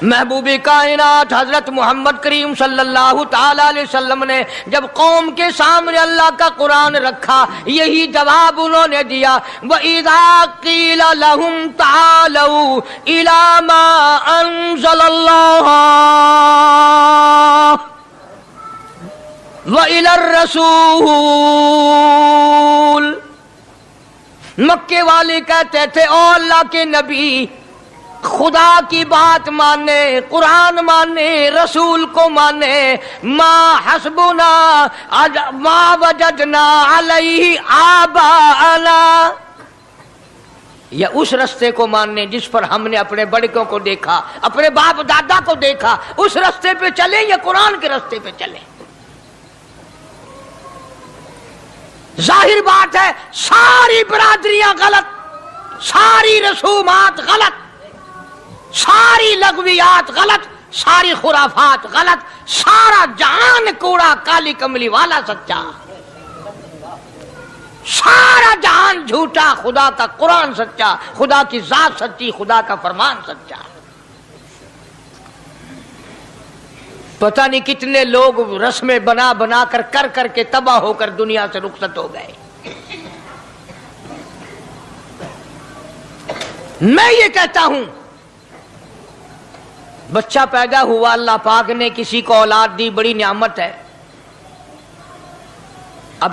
محبوب کائنات حضرت محمد کریم صلی اللہ تعالی علیہ وسلم نے جب قوم کے سامنے اللہ کا قرآن رکھا، یہی جواب انہوں نے دیا، وَإِذَا قِيلَ لَهُمْ تَعَالَوْا إِلَى مَا أَنزَلَ اللَّهُ وَإِلَى الرَّسُولِ، مکے والے کہتے تھے او اللہ کے نبی، خدا کی بات مانے، قرآن مانے، رسول کو مانے، ما حسبنا ما وجدنا علیہ آباءنا، یا اس رستے کو ماننے جس پر ہم نے اپنے بڑکوں کو دیکھا، اپنے باپ دادا کو دیکھا، اس رستے پہ چلیں یا قرآن کے رستے پہ چلیں؟ ظاہر بات ہے ساری برادریاں غلط، ساری رسومات غلط، ساری لغویات غلط، ساری خرافات غلط، سارا جہان کوڑا، کالی کملی والا سچا، سارا جہان جھوٹا، خدا کا قرآن سچا، خدا کی ذات سچی، خدا کا فرمان سچا۔ پتہ نہیں کتنے لوگ رسمیں بنا بنا کر کے تباہ ہو کر دنیا سے رخصت ہو گئے۔ میں یہ کہتا ہوں بچہ پیدا ہوا، اللہ پاک نے کسی کو اولاد دی، بڑی نعمت ہے۔ اب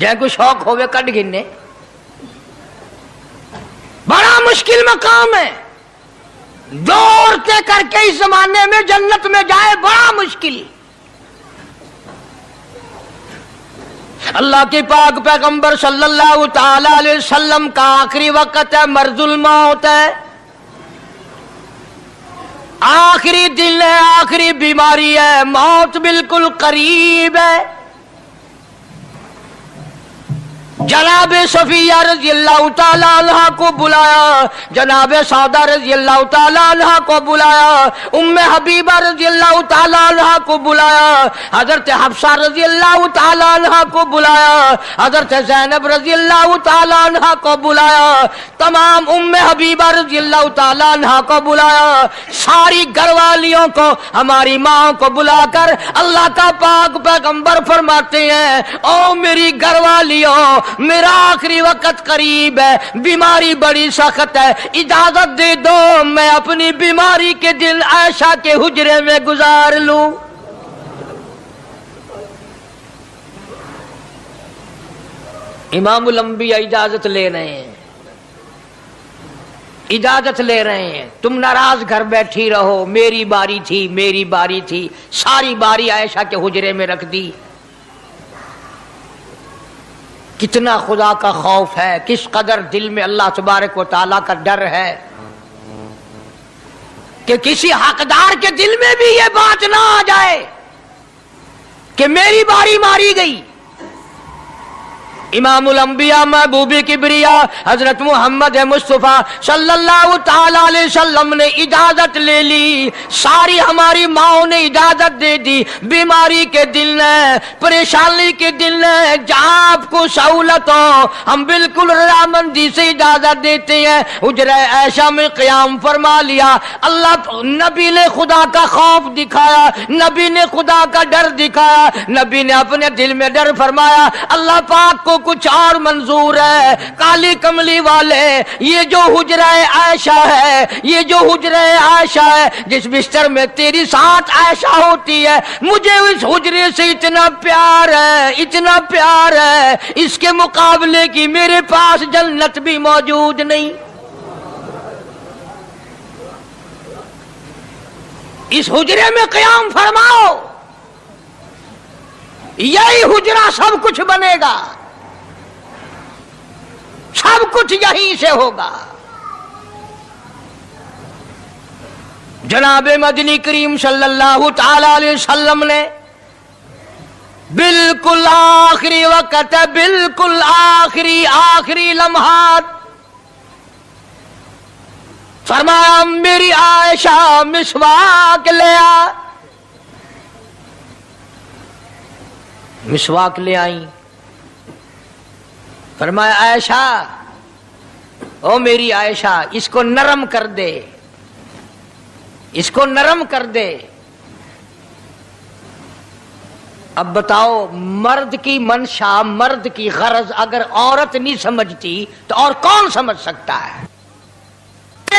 جائے کوئی شوق ہوئے کٹ گنے، بڑا مشکل مقام ہے، دو عورتیں کر کے اس زمانے میں جنت میں جائے بڑا مشکل۔ اللہ کے پاک پیغمبر صلی اللہ تعالی علیہ وسلم کا آخری وقت ہے، مرض الموت ہے، آخری دن ہے، آخری بیماری ہے، موت بالکل قریب ہے۔ جناب صفیہ رضی اللہ تعالی عنہ کو بلایا، جناب سعدہ رضی اللہ تعالی عنہ کو بلایا، ام حبیبہ رضی اللہ تعالی عنہ کو بلایا، حضرت حفصہ رضی اللہ تعالی عنہ کو بلایا، حضرت زینب رضی اللہ تعالی عنہ کو بلایا، تمام ام حبیبہ رضی اللہ تعالی عنہ کو بلایا، ساری گھر والیوں کو، ہماری ماں کو بلا کر اللہ کا پاک پیغمبر فرماتے ہیں، او میری گھر والیوں، میرا آخری وقت قریب ہے، بیماری بڑی سخت ہے، اجازت دے دو میں اپنی بیماری کے دن عائشہ کے حجرے میں گزار لوں۔ امام الانبیاء اجازت لے رہے ہیں، اجازت لے رہے ہیں، تم ناراض گھر بیٹھی رہو، میری باری تھی، میری باری تھی، ساری باری عائشہ کے حجرے میں رکھ دی۔ کتنا خدا کا خوف ہے، کس قدر دل میں اللہ تبارک و تعالیٰ کا ڈر ہے کہ کسی حقدار کے دل میں بھی یہ بات نہ آ جائے کہ میری باری ماری گئی۔ امام الانبیاء محبوب کبریا حضرت محمد مصطفیٰ صلی اللہ تعالی علیہ وسلم نے اجازت لے لی، ساری ہماری ماؤں نے اجازت دے دی، بیماری کے دن ہے، پریشانی کے دن ہے، جہاں آپ کو سہولت ہو ہم بالکل رضامندی سے اجازت دیتے ہیں۔ حجرہ عائشہ میں قیام فرما لیا، اللہ نبی نے خدا کا خوف دکھایا، نبی نے خدا کا ڈر دکھایا، نبی نے اپنے دل میں ڈر فرمایا اللہ پاک کو کچھ اور منظور ہے۔ کالی کملی والے، یہ جو حجرہ عائشہ ہے، یہ جو حجرہ عائشہ ہے جس بستر میں تیری ساتھ عائشہ ہوتی ہے، مجھے اس حجرے سے اتنا پیار ہے، اتنا پیار ہے، اس کے مقابلے کی میرے پاس جنت بھی موجود نہیں۔ اس حجرے میں قیام فرماؤ، یہی حجرہ سب کچھ بنے گا، سب کچھ یہیں سے ہوگا۔ جناب مدنی کریم صلی اللہ تعالی علیہ وسلم نے بالکل آخری وقت ہے، بالکل آخری لمحات فرمایا میری عائشہ مسواک لے آ، مسواک لے آئی، فرمایا عائشہ، او میری عائشہ اس کو نرم کر دے، اس کو نرم کر دے۔ اب بتاؤ، مرد کی منشا، مرد کی غرض اگر عورت نہیں سمجھتی تو اور کون سمجھ سکتا ہے؟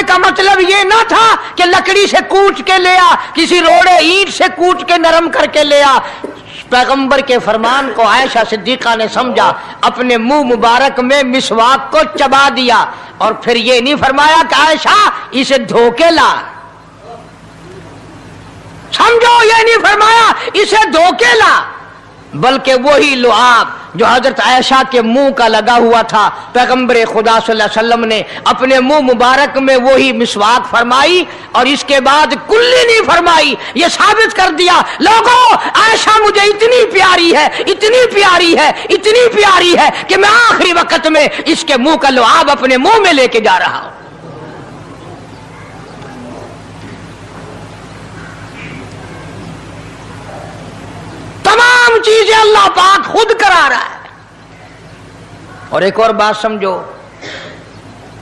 کا مطلب یہ نہ تھا کہ لکڑی سے کوٹ کے لے آ، کسی روڑے اینٹ سے کوٹ کے نرم کر کے لے آ۔ پیغمبر کے فرمان کو عائشہ صدیقہ نے سمجھا، اپنے منہ مبارک میں مسواک کو چبا دیا، اور پھر یہ نہیں فرمایا کہ عائشہ اسے دھو کے لا، سمجھو، یہ نہیں فرمایا اسے دھو کے لا، بلکہ وہی لعاب جو حضرت عائشہ کے منہ کا لگا ہوا تھا، پیغمبر خدا صلی اللہ علیہ وسلم نے اپنے منہ مبارک میں وہی مسواک فرمائی، اور اس کے بعد کلی نہیں فرمائی۔ یہ ثابت کر دیا لوگوں، عائشہ مجھے اتنی پیاری ہے، اتنی پیاری ہے، اتنی پیاری ہے کہ میں آخری وقت میں اس کے منہ کا لعاب اپنے منہ میں لے کے جا رہا ہوں۔ تمام چیزیں اللہ پاک خود کرا رہا ہے۔ اور ایک اور بات سمجھو،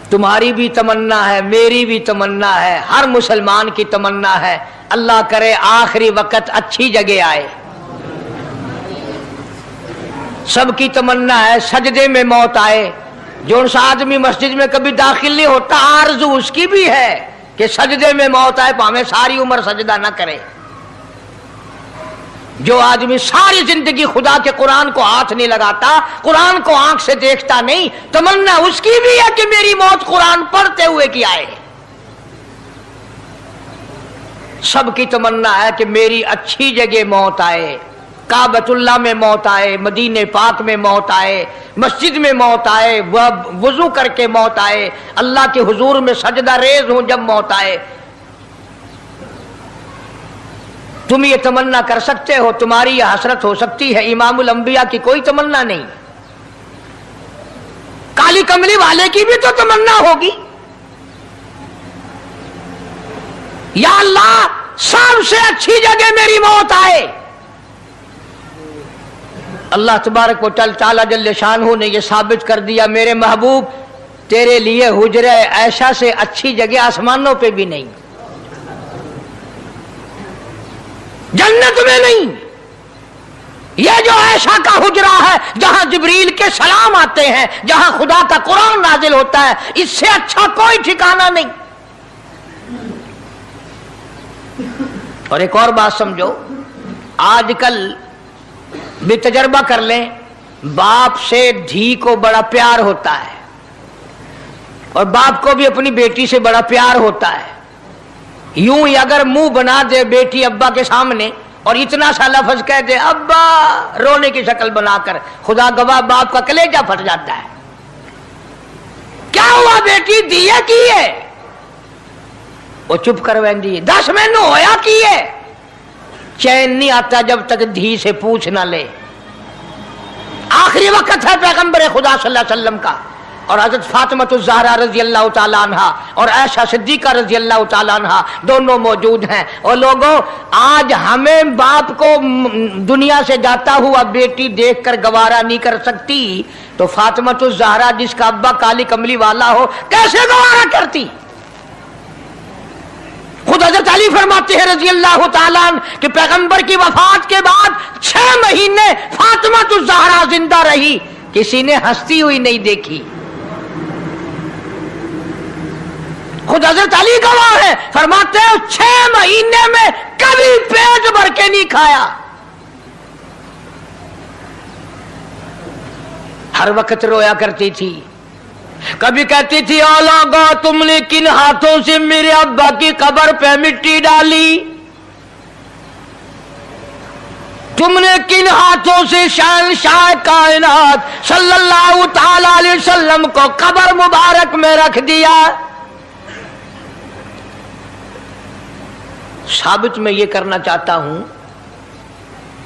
تمہاری بھی تمنا ہے، میری بھی تمنا ہے، ہر مسلمان کی تمنا ہے، اللہ کرے آخری وقت اچھی جگہ آئے۔ سب کی تمنا ہے سجدے میں موت آئے، جو سا آدمی مسجد میں کبھی داخل نہیں ہوتا آرزو اس کی بھی ہے کہ سجدے میں موت آئے، پاویں ساری عمر سجدہ نہ کرے۔ جو آدمی ساری زندگی خدا کے قرآن کو ہاتھ نہیں لگاتا، قرآن کو آنکھ سے دیکھتا نہیں، تمنا اس کی بھی ہے کہ میری موت قرآن پڑھتے ہوئے کی آئے۔ سب کی تمنا ہے کہ میری اچھی جگہ موت آئے، کعبۃ اللہ میں موت آئے، مدینہ پاک میں موت آئے، مسجد میں موت آئے، وضو کر کے موت آئے، اللہ کے حضور میں سجدہ ریز ہوں جب موت آئے۔ تم یہ تمنا کر سکتے ہو، تمہاری یہ حسرت ہو سکتی ہے، امام الانبیاء کی کوئی تمنا نہیں۔ کالی کملی والے کی بھی تو تمنا ہوگی، یا اللہ سب سے اچھی جگہ میری موت آئے۔ اللہ تبارک و تعالی جل شانہ نے یہ ثابت کر دیا، میرے محبوب تیرے لیے حجرہ عائشہ سے اچھی جگہ آسمانوں پہ بھی نہیں، جنت میں نہیں۔ یہ جو عائشہ کا حجرہ ہے جہاں جبریل کے سلام آتے ہیں، جہاں خدا کا قرآن نازل ہوتا ہے، اس سے اچھا کوئی ٹھکانہ نہیں۔ اور ایک اور بات سمجھو، آج کل بھی تجربہ کر لیں، باپ سے دھی کو بڑا پیار ہوتا ہے، اور باپ کو بھی اپنی بیٹی سے بڑا پیار ہوتا ہے۔ یوں ہی اگر منہ بنا دے بیٹی ابا کے سامنے اور اتنا سا لفظ کہہ دے ابا رونے کی شکل بنا کر، خدا گواہ باپ کا کلیجہ پھٹ جاتا ہے۔ کیا ہوا بیٹی دیے کی ہے؟ وہ چپ کرویں دی، 10 مہینوں ہویا کی ہے۔ چین نہیں آتا جب تک دھی سے پوچھ نہ لے۔ آخری وقت ہے پیغمبر خدا صلی اللہ علیہ وسلم کا، اور حضرت فاطمہ الزہرا رضی اللہ تعالی عنہ اور عائشہ صدیقہ رضی اللہ تعالی عنہ دونوں موجود ہیں۔ اور لوگوں، آج ہمیں باپ کو دنیا سے جاتا ہوا بیٹی دیکھ کر گوارا نہیں کر سکتی، تو فاطمہ الزہرا جس کا ابا کالی کملی والا ہو کیسے گوارا کرتی؟ خود حضرت علی فرماتے ہیں رضی اللہ تعالیٰ عنہ کہ پیغمبر کی وفات کے بعد 6 مہینے فاطمہ الزہرا زندہ رہی، کسی نے ہنستی ہوئی نہیں دیکھی۔ خود حضرت علی گواہ ہے، فرماتے ہیں 6 مہینے میں کبھی پیٹ بھر کے نہیں کھایا، ہر وقت رویا کرتی تھی۔ کبھی کہتی تھی او لوگو تم نے کن ہاتھوں سے میرے ابا کی قبر پہ مٹی ڈالی، تم نے کن ہاتھوں سے شہنشاہ کائنات صلی اللہ تعالی علیہ وسلم کو قبر مبارک میں رکھ دیا۔ ثابت میں یہ کرنا چاہتا ہوں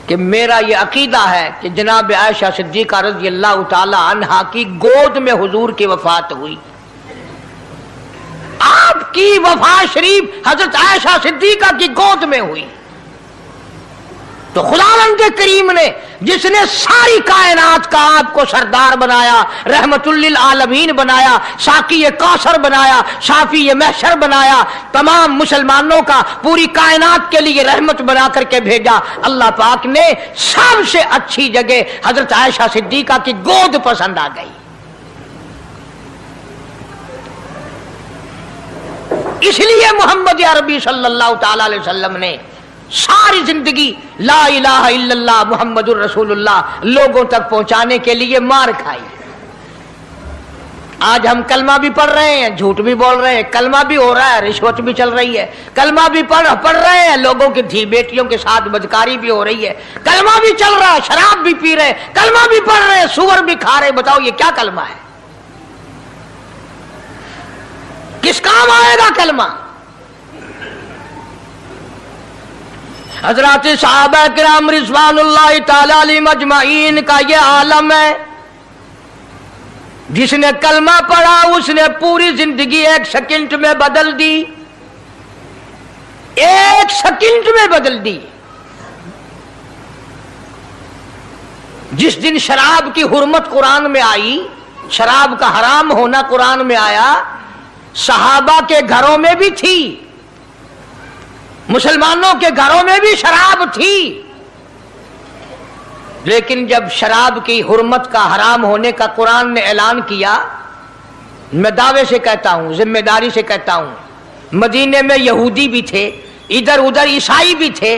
کہ میرا یہ عقیدہ ہے کہ جناب عائشہ صدیقہ رضی اللہ تعالی عنہا کی گود میں حضور کی وفات ہوئی۔ آپ کی وفات شریف حضرت عائشہ صدیقہ کی گود میں ہوئی، تو خداوند کریم نے جس نے ساری کائنات کا آپ کو سردار بنایا، رحمت للعالمین بنایا، ساقی کوثر بنایا، شافی محشر بنایا، تمام مسلمانوں کا پوری کائنات کے لیے رحمت بنا کر کے بھیجا، اللہ پاک نے سب سے اچھی جگہ حضرت عائشہ صدیقہ کی گود پسند آ گئی۔ اس لیے محمد عربی صلی اللہ تعالی علیہ وسلم نے ساری زندگی لا الہ الا اللہ محمد الرسول اللہ لوگوں تک پہنچانے کے لیے مار کھائی۔ آج ہم کلمہ بھی پڑھ رہے ہیں، جھوٹ بھی بول رہے ہیں، کلمہ بھی ہو رہا ہے، رشوت بھی چل رہی ہے، کلمہ بھی پڑھ رہے ہیں، لوگوں کی دھی بیٹیوں کے ساتھ بدکاری بھی ہو رہی ہے، کلمہ بھی چل رہا ہے، شراب بھی پی رہے ہیں، کلمہ بھی پڑھ رہے ہیں، سور بھی کھا رہے ہیں۔ بتاؤ یہ کیا کلمہ ہے؟ کس کام آئے گا کلمہ؟ حضرات صحابہ کرام رضوان اللہ تعالی علیہم اجمعین کا یہ عالم ہے، جس نے کلمہ پڑھا اس نے پوری زندگی 1 سیکنڈ میں بدل دی، 1 سیکنڈ میں بدل دی۔ جس دن شراب کی حرمت قرآن میں آئی، شراب کا حرام ہونا قرآن میں آیا، صحابہ کے گھروں میں بھی تھی، مسلمانوں کے گھروں میں بھی شراب تھی، لیکن جب شراب کی حرمت کا حرام ہونے کا قرآن نے اعلان کیا، میں دعوے سے کہتا ہوں، ذمہ داری سے کہتا ہوں، مدینے میں یہودی بھی تھے، ادھر ادھر عیسائی بھی تھے،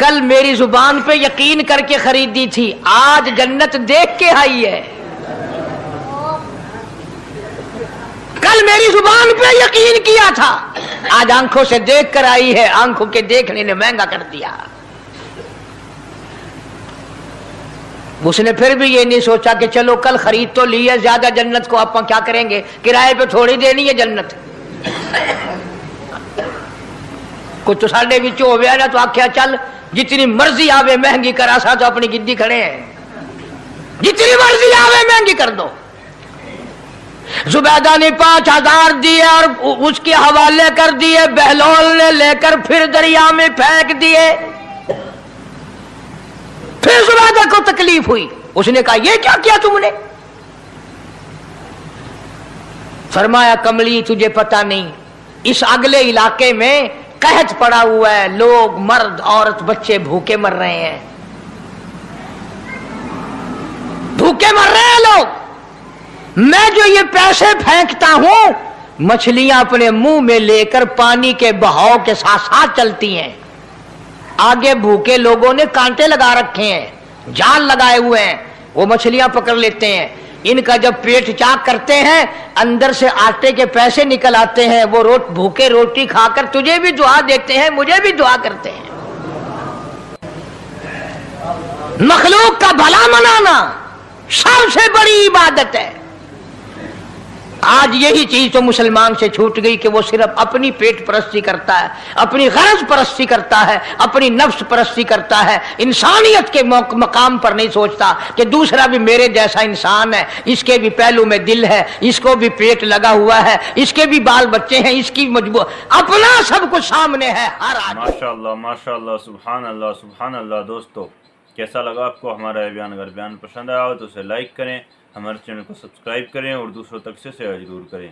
کل میری زبان پہ یقین کر کے خریدی تھی، آج جنت دیکھ کے آئی ہے۔ کل میری زبان پہ یقین کیا تھا، آج آنکھوں سے دیکھ کر آئی ہے، آنکھوں کے دیکھنے نے مہنگا کر دیا۔ اس نے پھر بھی یہ نہیں سوچا کہ چلو کل خرید تو لی ہے، زیادہ جنت کو آپ کیا کریں گے، کرائے پہ تھوڑی دینی ہے جنت۔ کچھ تو ساڈے وچ ہو گیا نا تو آخیا چل جتنی مرضی آوے مہنگی کرا سا تو اپنی گدی کھڑے ہیں، جتنی مرضی آوے مہنگی کر دو۔ زبیدہ نے 5000 دیے اور اس کے حوالے کر دیے، بہلول نے لے کر پھر دریا میں پھینک دیے۔ پھر زبیدہ کو تکلیف ہوئی، اس نے کہا یہ کیا کیا تم نے؟ فرمایا کملی تجھے پتہ نہیں، اس اگلے علاقے میں قحط پڑا ہوا ہے، لوگ مرد عورت بچے بھوکے مر رہے ہیں، بھوکے مر رہے ہیں لوگ۔ میں جو یہ پیسے پھینکتا ہوں، مچھلیاں اپنے منہ میں لے کر پانی کے بہاؤ کے ساتھ ساتھ چلتی ہیں، آگے بھوکے لوگوں نے کانٹے لگا رکھے ہیں، جال لگائے ہوئے ہیں، وہ مچھلیاں پکڑ لیتے ہیں، ان کا جب پیٹ چاک کرتے ہیں اندر سے آٹے کے پیسے نکل آتے ہیں، وہ بھوکے روٹی کھا کر تجھے بھی دعا دیتے ہیں، مجھے بھی دعا کرتے ہیں۔ مخلوق کا بھلا منانا سب سے بڑی عبادت ہے۔ آج یہی چیز تو مسلمان سے چھوٹ گئی کہ وہ صرف اپنی پیٹ پرستی کرتا ہے، اپنی غرض پرستی کرتا ہے، اپنی نفس پرستی کرتا ہے، انسانیت کے مقام پر نہیں سوچتا کہ دوسرا بھی میرے جیسا انسان ہے، اس کے بھی پہلو میں دل ہے، اس کو بھی پیٹ لگا ہوا ہے، اس کے بھی بال بچے ہیں، اس کی مجبور اپنا سب کچھ سامنے ہے ہر آدمی۔ ماشاءاللہ ماشاءاللہ، سبحان اللہ سبحان اللہ۔ دوستو کیسا لگا آپ کو ہمارا یہ بیان؟ اگر بیان پسند آیا ہو تو اسے لائک کریں، ہمارے چینل کو سبسکرائب کریں اور دوسروں تک سے شیئر ضرور کریں۔